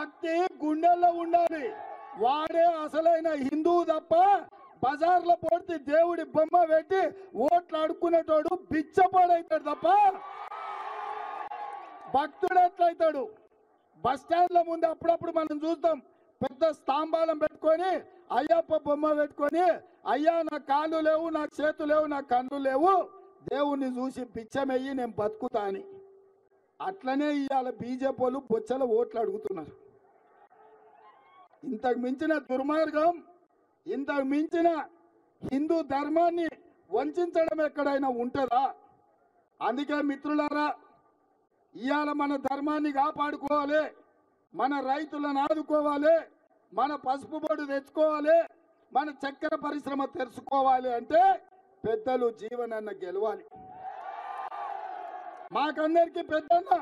భక్తి గుండెల్లో ఉండాలి. వాడే అసలైన హిందువు తప్ప బజార్లో పోతే దేవుడి బొమ్మ పెట్టి ఓట్లు అడుక్కునేటోడు బిచ్చపోడైతాడు తప్ప భక్తుడు ఎట్లయితాడు? బస్ స్టాండ్ల ముందు అప్పుడప్పుడు మనం చూస్తాం, పెద్ద స్తంభాలం పెట్టుకొని అయ్యప్ప బొమ్మ పెట్టుకొని, అయ్యా నా కాళ్ళు లేవు, నా చేతులు లేవు, నా కళ్ళు లేవు, దేవుణ్ణి చూసి పిచ్చమయ్యి నేను బతుకుతా అని. అట్లనే ఇవాళ బీజేపీ వాళ్ళు బొచ్చల ఓట్లు అడుగుతున్నారు. ఇంతకు మించిన దుర్మార్గం, ఇంతకు మించిన హిందూ ధర్మాన్ని వంచడం ఎక్కడైనా ఉంటుందా? అందుకే మిత్రులారా, ఇవాళ మన ధర్మాన్ని కాపాడుకోవాలి, మన రైతులను ఆదుకోవాలి, మన పసుపు బొడ్డు తెచ్చుకోవాలి, మన చక్కెర పరిశ్రమ తెరుచుకోవాలి అంటే పెద్దలు జీవనన్న గెలవాలి. మాకందరికీ పెద్దన్న